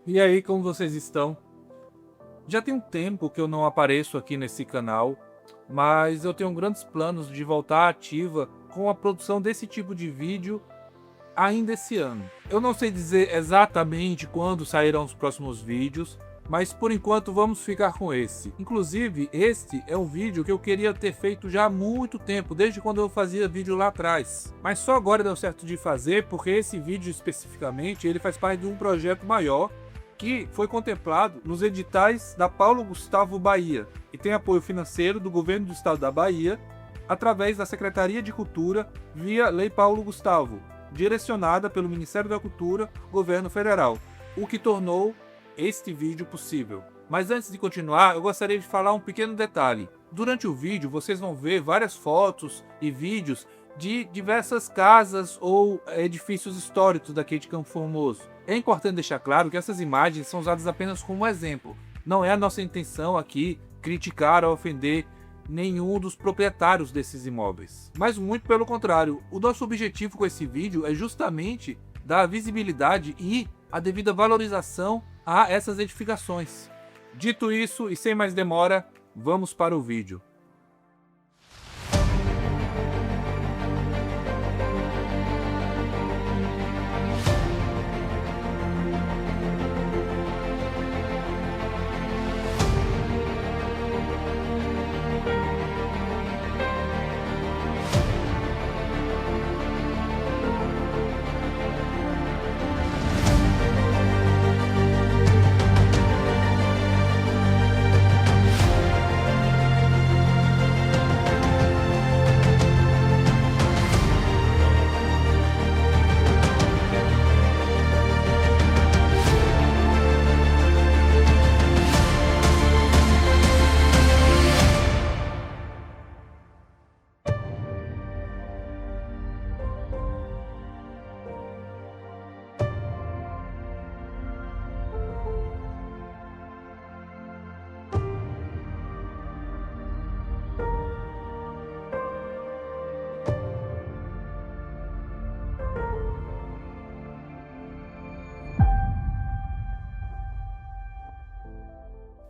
E aí, como vocês estão? Já tem um tempo que eu não apareço aqui nesse canal, mas eu tenho grandes planos de voltar ativa com a produção desse tipo de vídeo ainda esse ano. Eu não sei dizer exatamente quando sairão os próximos vídeos, mas por enquanto vamos ficar com esse. Inclusive, este é um vídeo que eu queria ter feito já há muito tempo, desde quando eu fazia vídeo lá atrás. Mas só agora deu certo de fazer, porque esse vídeo especificamente, ele faz parte de um projeto maior, que foi contemplado nos editais da Paulo Gustavo Bahia, e tem apoio financeiro do Governo do Estado da Bahia, através da Secretaria de Cultura, via Lei Paulo Gustavo, direcionada pelo Ministério da Cultura, Governo Federal, o que tornou este vídeo possível. Mas antes de continuar, eu gostaria de falar um pequeno detalhe. Durante o vídeo, vocês vão ver várias fotos e vídeos de diversas casas ou edifícios históricos daqui de Campo Formoso. É importante deixar claro que essas imagens são usadas apenas como exemplo. Não é a nossa intenção aqui criticar ou ofender nenhum dos proprietários desses imóveis. Mas muito pelo contrário, o nosso objetivo com esse vídeo é justamente dar visibilidade e a devida valorização a essas edificações. Dito isso, e sem mais demora, vamos para o vídeo.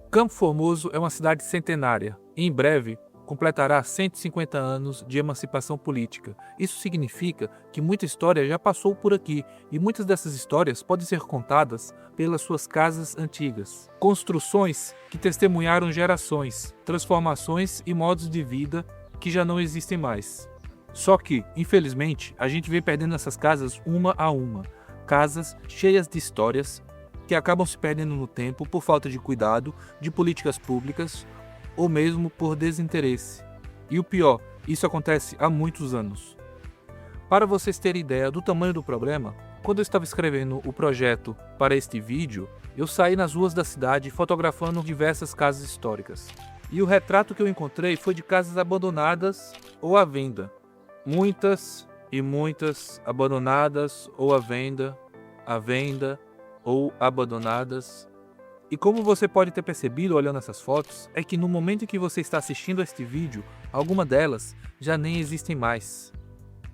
Campo Formoso é uma cidade centenária e, em breve, completará 150 anos de emancipação política. Isso significa que muita história já passou por aqui e muitas dessas histórias podem ser contadas pelas suas casas antigas. Construções que testemunharam gerações, transformações e modos de vida que já não existem mais. Só que, infelizmente, a gente vem perdendo essas casas uma a uma. Casas cheias de histórias que acabam se perdendo no tempo por falta de cuidado, de políticas públicas ou mesmo por desinteresse. E o pior, isso acontece há muitos anos. Para vocês terem ideia do tamanho do problema, quando eu estava escrevendo o projeto para este vídeo, eu saí nas ruas da cidade fotografando diversas casas históricas. E o retrato que eu encontrei foi de casas abandonadas ou à venda. Muitas e muitas abandonadas ou à venda ou abandonadas. E como você pode ter percebido olhando essas fotos, é que no momento em que você está assistindo a este vídeo, algumas delas já nem existem mais.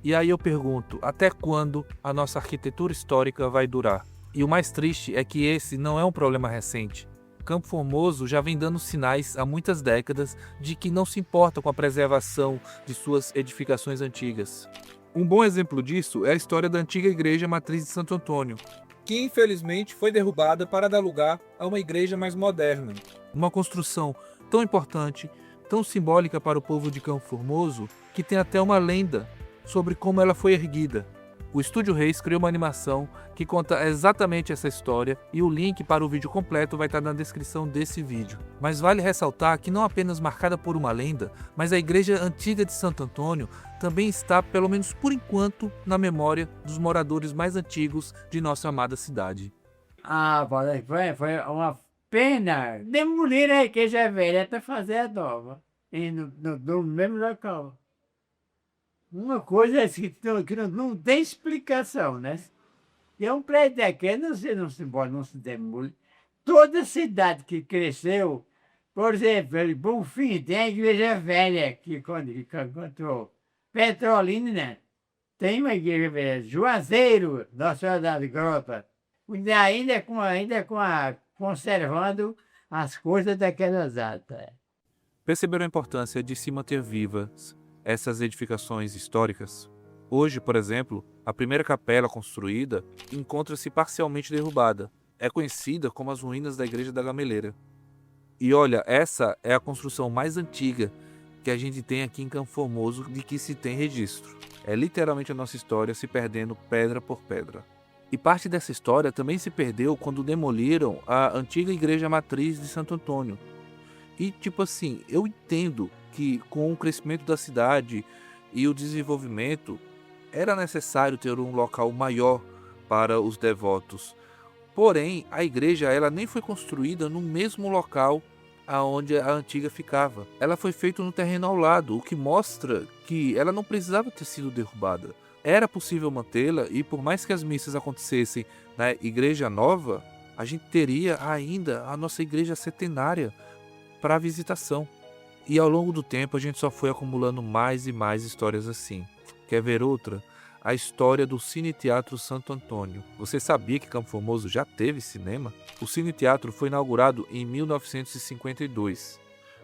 E aí eu pergunto, até quando a nossa arquitetura histórica vai durar? E o mais triste é que esse não é um problema recente. Campo Formoso já vem dando sinais há muitas décadas de que não se importa com a preservação de suas edificações antigas. Um bom exemplo disso é a história da antiga igreja matriz de Santo Antônio, que infelizmente foi derrubada para dar lugar a uma igreja mais moderna. Uma construção tão importante, tão simbólica para o povo de Campo Formoso, que tem até uma lenda sobre como ela foi erguida. O Estúdio Reis criou uma animação que conta exatamente essa história e o link para o vídeo completo vai estar na descrição desse vídeo. Mas vale ressaltar que não apenas marcada por uma lenda, mas a igreja antiga de Santo Antônio também está, pelo menos por enquanto, na memória dos moradores mais antigos de nossa amada cidade. Foi uma pena demolir a igreja velha até fazer a nova, e no mesmo local. Uma coisa assim que não tem explicação, né? E é um prédio daquele, não se pode, não se demole. Toda cidade que cresceu, por exemplo, Bonfim, tem a igreja velha que encontrou. Petrolina, tem uma igreja velha. Juazeiro, Nossa Senhora das Grotas. conservando as coisas daquelas datas. Perceberam a importância de se manter vivas essas edificações históricas? Hoje, por exemplo, a primeira capela construída encontra-se parcialmente derrubada. É conhecida como as ruínas da Igreja da Gameleira. E olha, essa é a construção mais antiga que a gente tem aqui em Campo Formoso de que se tem registro. É literalmente a nossa história se perdendo pedra por pedra. E parte dessa história também se perdeu quando demoliram a antiga igreja matriz de Santo Antônio. E tipo assim, eu entendo que com o crescimento da cidade e o desenvolvimento, era necessário ter um local maior para os devotos. Porém, a igreja ela nem foi construída no mesmo local aonde a antiga ficava. Ela foi feita no terreno ao lado, o que mostra que ela não precisava ter sido derrubada. Era possível mantê-la e por mais que as missas acontecessem na igreja nova, a gente teria ainda a nossa igreja centenária para a visitação. E ao longo do tempo a gente só foi acumulando mais e mais histórias assim. Quer ver outra? A história do Cine Teatro Santo Antônio. Você sabia que Campo Formoso já teve cinema? O Cine Teatro foi inaugurado em 1952,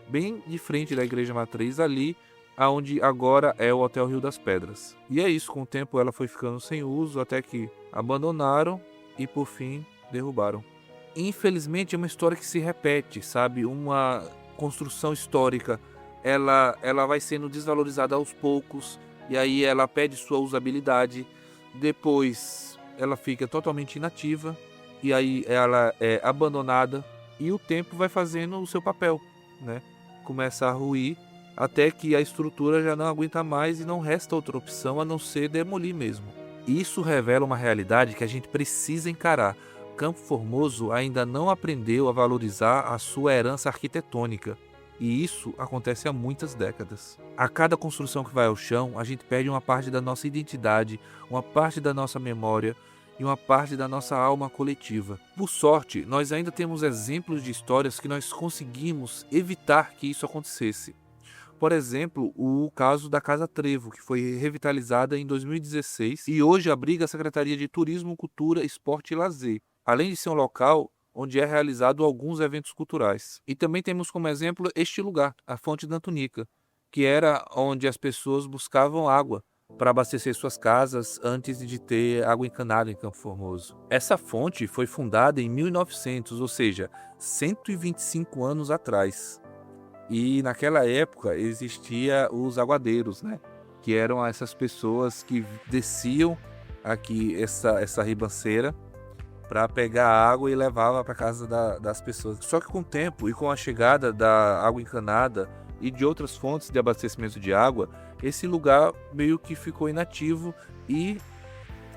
bem de frente da Igreja Matriz, ali aonde agora é o Hotel Rio das Pedras. E é isso, com o tempo ela foi ficando sem uso, até que abandonaram e por fim derrubaram. Infelizmente é uma história que se repete, sabe? Uma construção histórica, ela vai sendo desvalorizada aos poucos, e aí ela perde sua usabilidade, depois ela fica totalmente inativa, e aí ela é abandonada, e o tempo vai fazendo o seu papel, né? Começa a ruir, até que a estrutura já não aguenta mais e não resta outra opção a não ser demolir mesmo. Isso revela uma realidade que a gente precisa encarar. Campo Formoso ainda não aprendeu a valorizar a sua herança arquitetônica. E isso acontece há muitas décadas. A cada construção que vai ao chão, a gente perde uma parte da nossa identidade, uma parte da nossa memória e uma parte da nossa alma coletiva. Por sorte, nós ainda temos exemplos de histórias que nós conseguimos evitar que isso acontecesse. Por exemplo, o caso da Casa Trevo, que foi revitalizada em 2016 e hoje abriga a Secretaria de Turismo, Cultura, Esporte e Lazer, além de ser um local onde é realizado alguns eventos culturais. E também temos como exemplo este lugar, a Fonte da Antunica, que era onde as pessoas buscavam água para abastecer suas casas antes de ter água encanada em Campo Formoso. Essa fonte foi fundada em 1900, ou seja, 125 anos atrás. E naquela época existia os aguadeiros, né? Que eram essas pessoas que desciam aqui essa ribanceira para pegar água e levava para casa das pessoas. Só que com o tempo e com a chegada da água encanada e de outras fontes de abastecimento de água, esse lugar meio que ficou inativo e,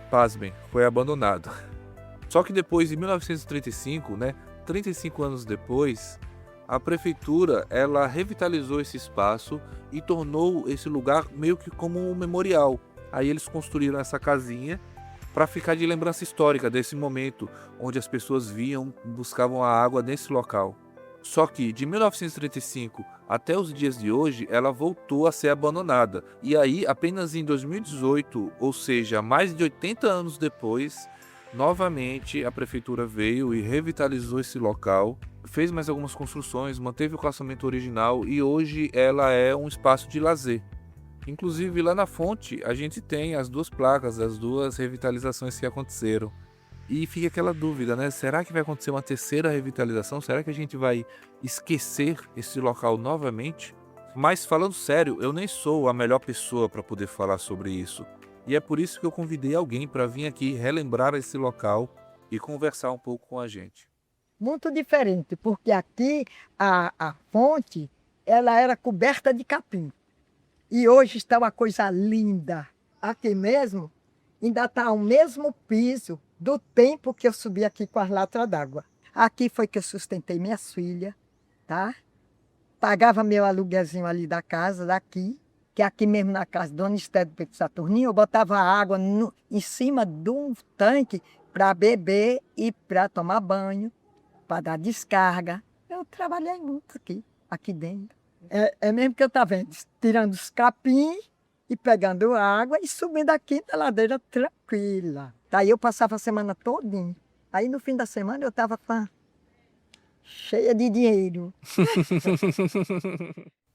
pasmem, foi abandonado. Só que depois, em 1935, né, 35 anos depois, a prefeitura ela revitalizou esse espaço e tornou esse lugar meio que como um memorial. Aí eles construíram essa casinha para ficar de lembrança histórica desse momento onde as pessoas vinham, buscavam a água nesse local. Só que de 1935 até os dias de hoje, ela voltou a ser abandonada. E aí, apenas em 2018, ou seja, mais de 80 anos depois, novamente a prefeitura veio e revitalizou esse local, fez mais algumas construções, manteve o calçamento original e hoje ela é um espaço de lazer. Inclusive lá na fonte a gente tem as duas placas, as duas revitalizações que aconteceram. E fica aquela dúvida, né? Será que vai acontecer uma terceira revitalização? Será que a gente vai esquecer esse local novamente? Mas falando sério, eu nem sou a melhor pessoa para poder falar sobre isso. E é por isso que eu convidei alguém para vir aqui relembrar esse local e conversar um pouco com a gente. Muito diferente, porque aqui a fonte ela era coberta de capim. E hoje está uma coisa linda. Aqui mesmo ainda está o mesmo piso do tempo que eu subi aqui com as latras d'água. Aqui foi que eu sustentei minhas filhas, tá? Pagava meu aluguelzinho ali da casa, daqui, que aqui mesmo na casa do Dona Esté do Pedro Saturninho, eu botava água em cima de um tanque para beber e para tomar banho, para dar descarga. Eu trabalhei muito aqui dentro. É mesmo que eu estava vendo, tirando os capim e pegando água e subindo aqui na ladeira tranquila. Daí eu passava a semana todinha Aí no fim da semana eu estava cheia de dinheiro.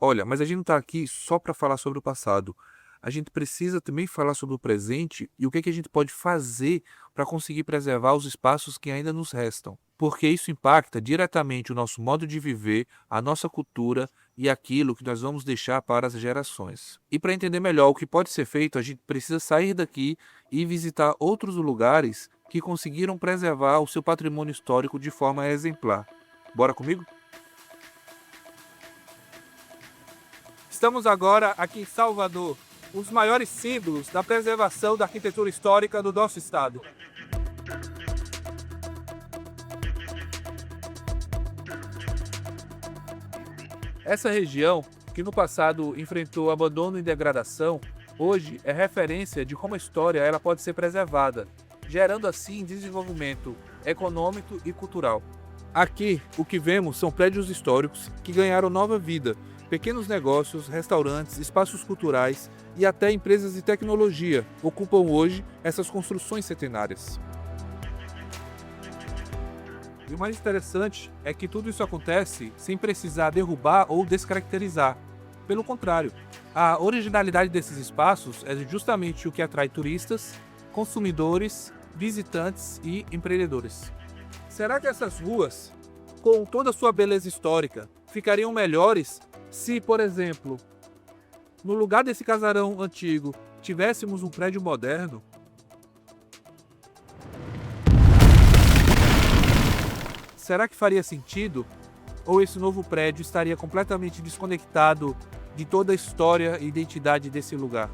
Olha, mas a gente não está aqui só para falar sobre o passado. A gente precisa também falar sobre o presente e o que a gente pode fazer para conseguir preservar os espaços que ainda nos restam. Porque isso impacta diretamente o nosso modo de viver, a nossa cultura e aquilo que nós vamos deixar para as gerações. E para entender melhor o que pode ser feito, a gente precisa sair daqui e visitar outros lugares que conseguiram preservar o seu patrimônio histórico de forma exemplar. Bora comigo? Estamos agora aqui em Salvador, os maiores símbolos da preservação da arquitetura histórica do nosso estado. Essa região, que no passado enfrentou abandono e degradação, hoje é referência de como a história ela pode ser preservada, gerando assim desenvolvimento econômico e cultural. Aqui, o que vemos são prédios históricos que ganharam nova vida, pequenos negócios, restaurantes, espaços culturais e até empresas de tecnologia ocupam hoje essas construções centenárias. E o mais interessante é que tudo isso acontece sem precisar derrubar ou descaracterizar. Pelo contrário, a originalidade desses espaços é justamente o que atrai turistas, consumidores, visitantes e empreendedores. Será que essas ruas, com toda a sua beleza histórica, ficariam melhores se, por exemplo, no lugar desse casarão antigo, tivéssemos um prédio moderno? Será que faria sentido? Ou esse novo prédio estaria completamente desconectado de toda a história e identidade desse lugar?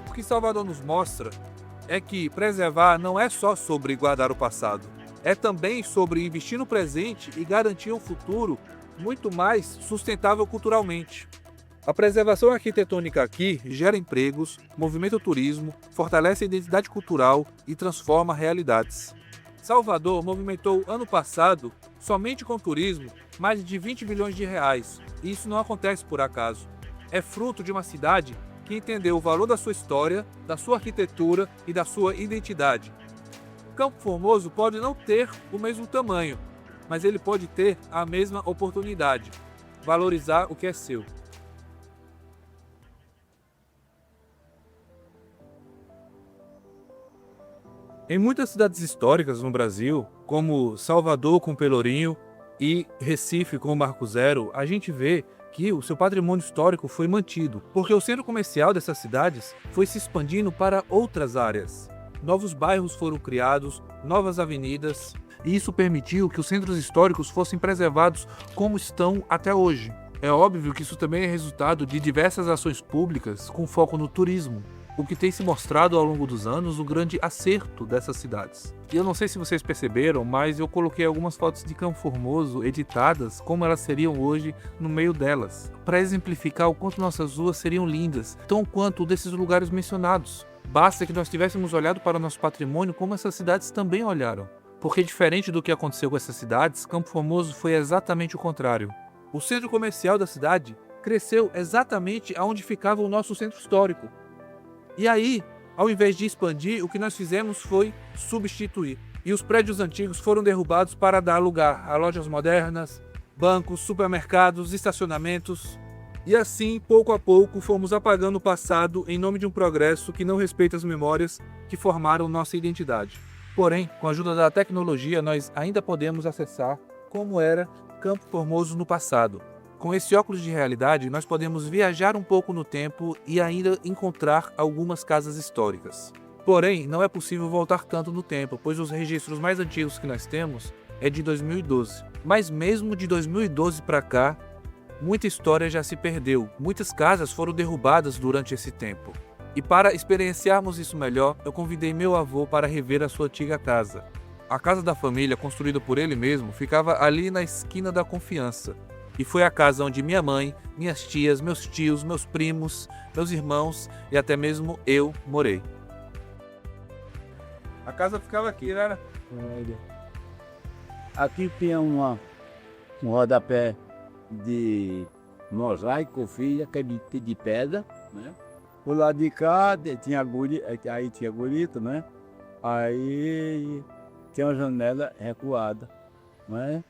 O que Salvador nos mostra é que preservar não é só sobre guardar o passado, é também sobre investir no presente e garantir um futuro muito mais sustentável culturalmente. A preservação arquitetônica aqui gera empregos, movimenta o turismo, fortalece a identidade cultural e transforma realidades. Salvador movimentou ano passado, somente com turismo, mais de 20 bilhões de reais. E isso não acontece por acaso. É fruto de uma cidade que entendeu o valor da sua história, da sua arquitetura e da sua identidade. Campo Formoso pode não ter o mesmo tamanho, mas ele pode ter a mesma oportunidade, valorizar o que é seu. Em muitas cidades históricas no Brasil, como Salvador com Pelourinho e Recife com Marco Zero, a gente vê que o seu patrimônio histórico foi mantido, porque o centro comercial dessas cidades foi se expandindo para outras áreas. Novos bairros foram criados, novas avenidas, e isso permitiu que os centros históricos fossem preservados como estão até hoje. É óbvio que isso também é resultado de diversas ações públicas com foco no turismo, o que tem se mostrado ao longo dos anos o grande acerto dessas cidades. E eu não sei se vocês perceberam, mas eu coloquei algumas fotos de Campo Formoso editadas como elas seriam hoje no meio delas, para exemplificar o quanto nossas ruas seriam lindas, tão quanto desses lugares mencionados. Basta que nós tivéssemos olhado para o nosso patrimônio como essas cidades também olharam. Porque diferente do que aconteceu com essas cidades, Campo Formoso foi exatamente o contrário. O centro comercial da cidade cresceu exatamente aonde ficava o nosso centro histórico. E aí, ao invés de expandir, o que nós fizemos foi substituir. E os prédios antigos foram derrubados para dar lugar a lojas modernas, bancos, supermercados, estacionamentos. E assim, pouco a pouco, fomos apagando o passado em nome de um progresso que não respeita as memórias que formaram nossa identidade. Porém, com a ajuda da tecnologia, nós ainda podemos acessar como era Campo Formoso no passado. Com esse óculos de realidade, nós podemos viajar um pouco no tempo e ainda encontrar algumas casas históricas. Porém, não é possível voltar tanto no tempo, pois os registros mais antigos que nós temos é de 2012. Mas mesmo de 2012 para cá, muita história já se perdeu. Muitas casas foram derrubadas durante esse tempo. E para experienciarmos isso melhor, eu convidei meu avô para rever a sua antiga casa. A casa da família, construída por ele mesmo, ficava ali na esquina da Confiança. E foi a casa onde minha mãe, minhas tias, meus tios, meus primos, meus irmãos e até mesmo eu morei. A casa ficava aqui, né? Aqui tinha um rodapé de mosaico, filha, que é de pedra, né? O lado de cá tinha aí tinha gurito, né? Aí tinha uma janela recuada, né?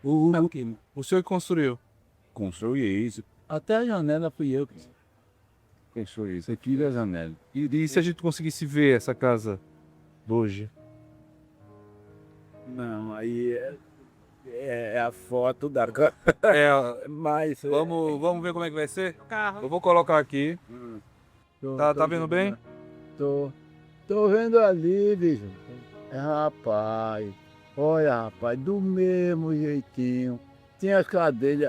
O senhor que construiu? Construí isso. Até a janela fui eu que construí isso. Aqui é a janela. E se a gente conseguisse ver essa casa hoje? Não, aí é a foto da mas Vamos ver como é que vai ser? Eu vou colocar aqui. Tá vendo bem? Tô vendo ali, bicho. Rapaz, olha, rapaz, do mesmo jeitinho. Tinha as cadeiras,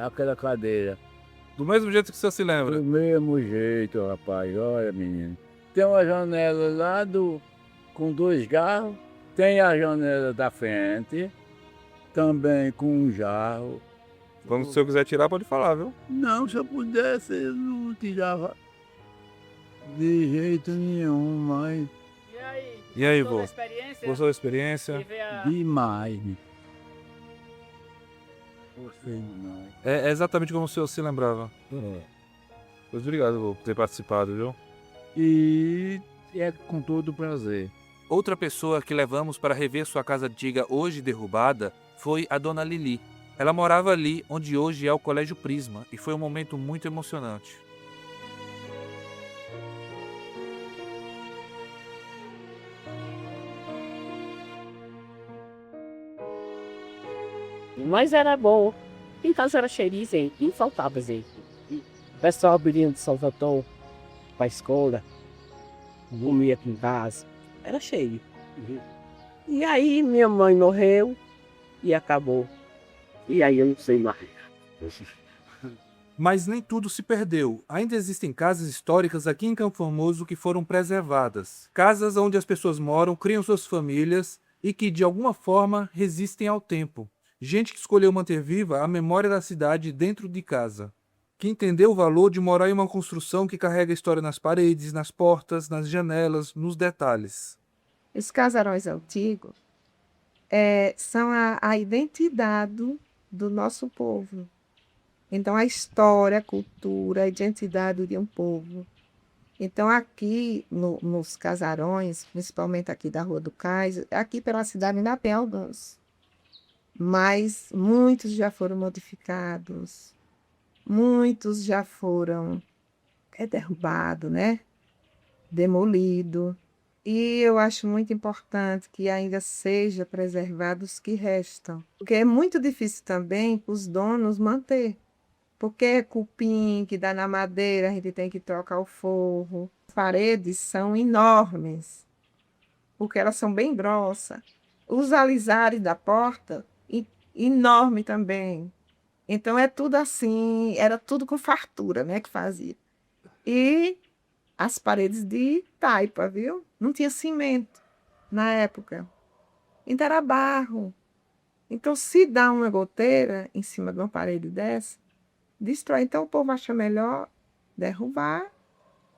aquela cadeira. Do mesmo jeito que o senhor se lembra. Do mesmo jeito, rapaz, olha, menino. Tem uma janela lá com 2 jarros. Tem a janela da frente, também com um jarro. Quando o senhor quiser tirar, pode falar, viu? Não, se eu pudesse, eu não tirava de jeito nenhum, mas E aí, Gostou vô? da experiência? Gostou da experiência? E ver a- demais. Gostei demais. É exatamente como o senhor se lembrava. Pois obrigado, vô, por ter participado, viu? E é com todo prazer. Outra pessoa que levamos para rever sua casa antiga hoje derrubada foi a dona Lili. Ela morava ali onde hoje é o Colégio Prisma e foi um momento muito emocionante. Mas era bom. Em casa era cheirinho, gente. Não faltava gente. O pessoal vindo de Salvador pra escola. Comia aqui em casa. Era cheio. E aí minha mãe morreu e acabou. E aí eu não sei mais. Mas nem tudo se perdeu. Ainda existem casas históricas aqui em Campo Formoso que foram preservadas. Casas onde as pessoas moram, criam suas famílias e que, de alguma forma, resistem ao tempo. Gente que escolheu manter viva a memória da cidade dentro de casa. Que entendeu o valor de morar em uma construção que carrega a história nas paredes, nas portas, nas janelas, nos detalhes. Os casarões antigos são a identidade do nosso povo. Então, a história, a cultura, a identidade de um povo. Então, aqui nos casarões, principalmente aqui da Rua do Cais, aqui pela cidade ainda tem alguns. Mas muitos já foram modificados, muitos já foram derrubados, né? Demolidos. E eu acho muito importante que ainda seja preservados os que restam. Porque é muito difícil também para os donos manter. Porque é cupim que dá na madeira, a gente tem que trocar o forro. As paredes são enormes, porque elas são bem grossas. Os alisares da porta, enorme também. Então é tudo assim, era tudo com fartura, né, que fazia. E as paredes de taipa, viu? Não tinha cimento na época. Então era barro. Então, se dá uma goteira em cima de uma parede dessa, destrói. Então, o povo acha melhor derrubar,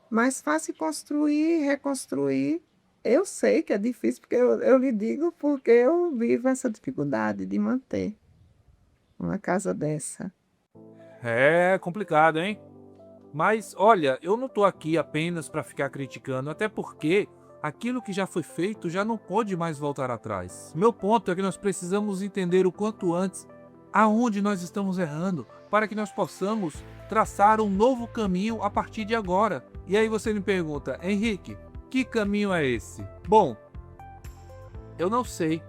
mais fácil construir, reconstruir. Eu sei que é difícil, porque eu lhe digo, porque eu vivo essa dificuldade de manter uma casa dessa. É complicado, hein? Mas, olha, eu não tô aqui apenas para ficar criticando, até porque aquilo que já foi feito já não pode mais voltar atrás. Meu ponto é que nós precisamos entender o quanto antes aonde nós estamos errando, para que nós possamos traçar um novo caminho a partir de agora. E aí você me pergunta, Henrique, que caminho é esse? Bom, eu não sei.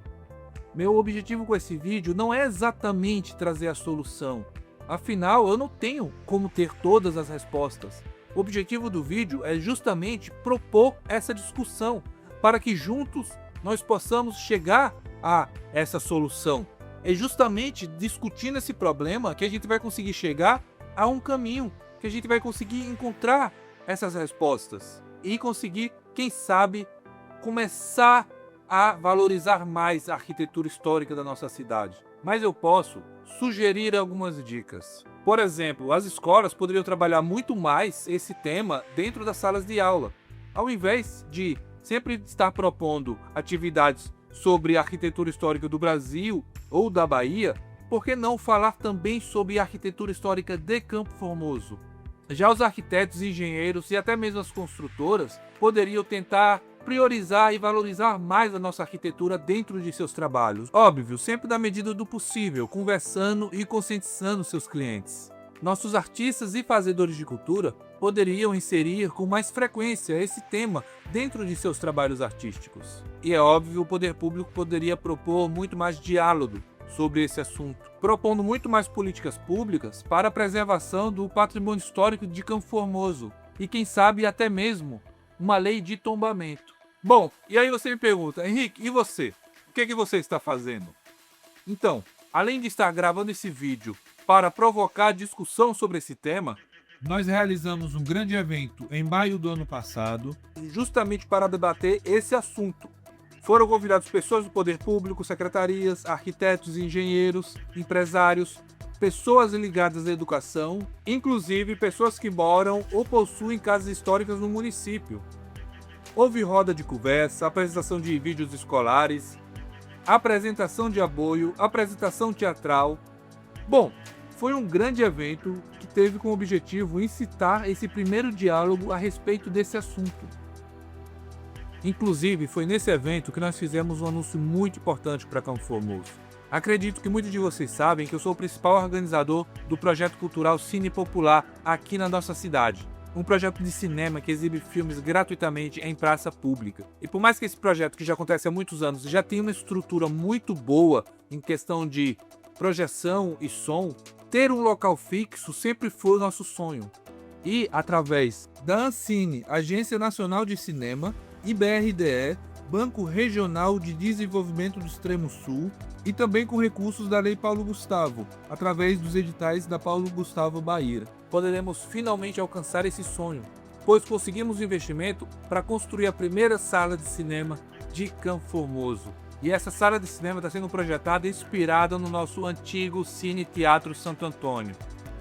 Meu objetivo com esse vídeo não é exatamente trazer a solução. Afinal, eu não tenho como ter todas as respostas. O objetivo do vídeo é justamente propor essa discussão para que juntos nós possamos chegar a essa solução. É justamente discutindo esse problema que a gente vai conseguir chegar a um caminho, que a gente vai conseguir encontrar essas respostas e conseguir, quem sabe, começar a valorizar mais a arquitetura histórica da nossa cidade. Mas eu posso sugerir algumas dicas. Por exemplo, as escolas poderiam trabalhar muito mais esse tema dentro das salas de aula. Ao invés de sempre estar propondo atividades sobre a arquitetura histórica do Brasil ou da Bahia, por que não falar também sobre a arquitetura histórica de Campo Formoso? Já os arquitetos, engenheiros e até mesmo as construtoras poderiam tentar priorizar e valorizar mais a nossa arquitetura dentro de seus trabalhos. Óbvio, sempre na medida do possível, conversando e conscientizando seus clientes. Nossos artistas e fazedores de cultura poderiam inserir com mais frequência esse tema dentro de seus trabalhos artísticos. E é óbvio, o poder público poderia propor muito mais diálogo sobre esse assunto, propondo muito mais políticas públicas para a preservação do patrimônio histórico de Campo Formoso e quem sabe até mesmo uma lei de tombamento. Bom, e aí você me pergunta, Henrique, e você? O que você está fazendo? Então, além de estar gravando esse vídeo para provocar discussão sobre esse tema, nós realizamos um grande evento em maio do ano passado, justamente para debater esse assunto. Foram convidados pessoas do poder público, secretarias, arquitetos, engenheiros, empresários, pessoas ligadas à educação, inclusive pessoas que moram ou possuem casas históricas no município. Houve roda de conversa, apresentação de vídeos escolares, apresentação de apoio, apresentação teatral. Bom, foi um grande evento que teve como objetivo incitar esse primeiro diálogo a respeito desse assunto. Inclusive, foi nesse evento que nós fizemos um anúncio muito importante para Campo Formoso. Acredito que muitos de vocês sabem que eu sou o principal organizador do projeto cultural Cine Popular aqui na nossa cidade. Um projeto de cinema que exibe filmes gratuitamente em praça pública. E por mais que esse projeto, que já acontece há muitos anos, já tenha uma estrutura muito boa em questão de projeção e som, ter um local fixo sempre foi o nosso sonho. E através da Ancine, Agência Nacional de Cinema, e BRDE, Banco Regional de Desenvolvimento do Extremo Sul, e também com recursos da Lei Paulo Gustavo, através dos editais da Paulo Gustavo Bahia, poderemos finalmente alcançar esse sonho, pois conseguimos investimento para construir a primeira sala de cinema de Campo Formoso. E essa sala de cinema está sendo projetada e inspirada no nosso antigo Cine Teatro Santo Antônio.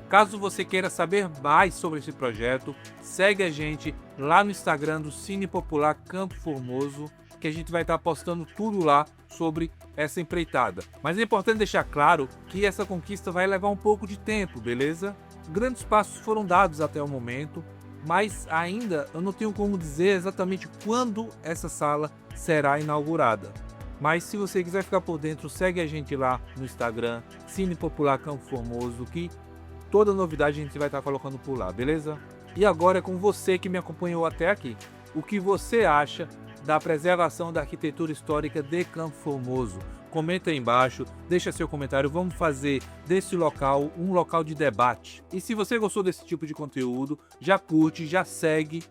Caso você queira saber mais sobre esse projeto, segue a gente lá no Instagram do Cine Popular Campo Formoso, que a gente vai estar postando tudo lá sobre essa empreitada. Mas é importante deixar claro que essa conquista vai levar um pouco de tempo, beleza? Grandes passos foram dados até o momento, mas ainda eu não tenho como dizer exatamente quando essa sala será inaugurada. Mas se você quiser ficar por dentro, segue a gente lá no Instagram, Cine Popular Campo Formoso, que toda novidade a gente vai estar colocando por lá, beleza? E agora é com você que me acompanhou até aqui. O que você acha da preservação da arquitetura histórica de Campo Formoso? Comenta aí embaixo, deixa seu comentário, vamos fazer desse local um local de debate. E se você gostou desse tipo de conteúdo, já curte, já segue,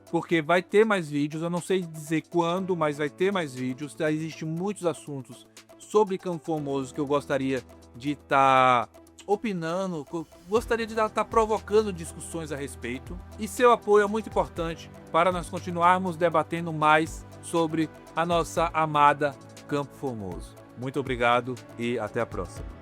porque vai ter mais vídeos, eu não sei dizer quando, mas vai ter mais vídeos. Existem muitos assuntos sobre Campo Formoso que eu gostaria de estar opinando, gostaria de estar provocando discussões a respeito. E seu apoio é muito importante para nós continuarmos debatendo mais sobre a nossa amada Campo Formoso. Muito obrigado e até a próxima.